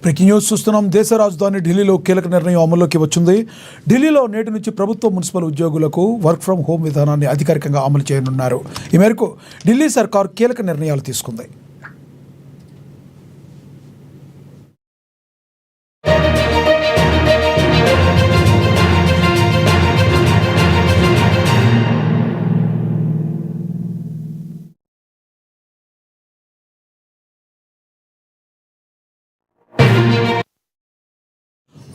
Breaking news చూస్తున్నాం. దేశ రాజధాని ఢిల్లీలో కీలక నిర్ణయం అమల్లోకి వచ్చింది. ఢిల్లీలో నేటి నుంచి ప్రభుత్వ మున్సిపల్ ఉద్యోగులకు వర్క్ ఫ్రం హోమ్ విధానాన్ని అధికారికంగా అమలు చేయనున్నారు. ఈ మేరకు ఢిల్లీ సర్కార్ కీలక నిర్ణయాలు తీసుకుంది.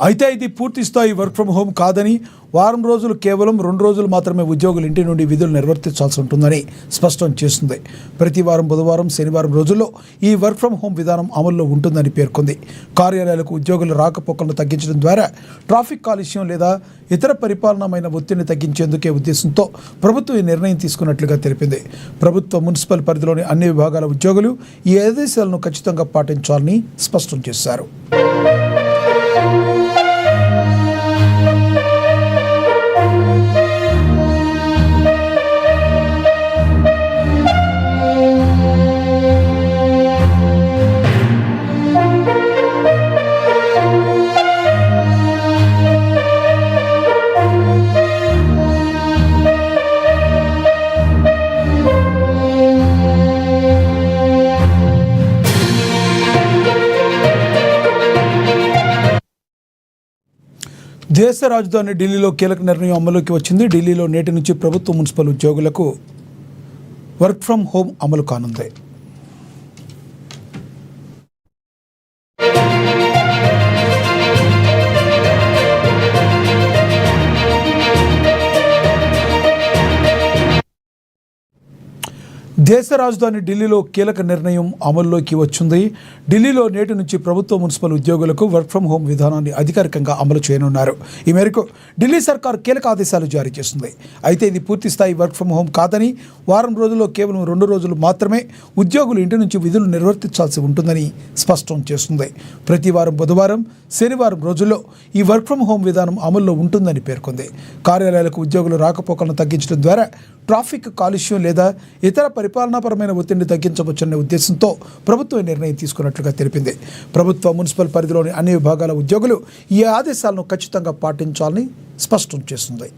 అయితే ఇది పూర్తి స్థాయి వర్క్ ఫ్రం హోమ్ కాదని, వారం రోజులు కేవలం 2 రోజులు మాత్రమే ఉద్యోగులు ఇంటి నుండి విధులు నిర్వర్తించాల్సి ఉంటుందని స్పష్టం చేస్తుంది. ప్రతి వారం బుధవారం, శనివారం రోజుల్లో ఈ వర్క్ ఫ్రం హోమ్ విధానం అమల్లో ఉంటుందని పేర్కొంది. కార్యాలయాలకు ఉద్యోగుల రాకపోకలను తగ్గించడం ద్వారా ట్రాఫిక్ కాలుష్యం లేదా ఇతర పరిపాలనమైన ఒత్తిడిని తగ్గించేందుకే ఉద్దేశంతో ప్రభుత్వం ఈ నిర్ణయం తీసుకున్నట్లుగా తెలిపింది. ప్రభుత్వ మున్సిపల్ పరిధిలోని అన్ని విభాగాల ఉద్యోగులు ఈ ఆదేశాలను ఖచ్చితంగా పాటించాలని స్పష్టం చేశారు. దేశ రాజధాని ఢిల్లీలో కీలక నిర్ణయం అమలుకి వచ్చింది. ఢిల్లీలో నేటి నుంచి ప్రభుత్వ మున్సిపల్ ఉద్యోగులకు వర్క్ ఫ్రం హోమ్ అమలు కానుంది. దేశ రాజధాని ఢిల్లీలో కీలక నిర్ణయం అమల్లోకి వచ్చింది. ఢిల్లీలో నేటి నుంచి ప్రభుత్వ మున్సిపల్ ఉద్యోగులకు వర్క్ ఫ్రం హోమ్ విధానాన్ని అధికారికంగా అమలు చేయనున్నారు. ఈ మేరకు ఢిల్లీ సర్కార్ కీలక ఆదేశాలు జారీ చేస్తుంది. అయితే ఇది పూర్తి స్థాయి వర్క్ ఫ్రం హోమ్ కాదని, వారం రోజుల్లో కేవలం 2 రోజులు మాత్రమే ఉద్యోగులు ఇంటి నుంచి విధులు నిర్వర్తించాల్సి ఉంటుందని స్పష్టం చేస్తుంది. ప్రతి వారం బుధవారం, శనివారం రోజుల్లో ఈ వర్క్ ఫ్రం హోమ్ విధానం అమల్లో ఉంటుందని పేర్కొంది. కార్యాలయాలకు ఉద్యోగుల రాకపోకలను తగ్గించడం ద్వారా ట్రాఫిక్ కాలుష్యం లేదా ఇతర పరిపాలనాపరమైన ఒత్తిడిని తగ్గించవచ్చనే ఉద్దేశంతో ప్రభుత్వం నిర్ణయం తీసుకున్నట్లుగా తెలిపింది. ప్రభుత్వ మున్సిపల్ పరిధిలోని అన్ని విభాగాల ఉద్యోగులు ఈ ఆదేశాలను ఖచ్చితంగా పాటించాలని స్పష్టం చేస్తుంది.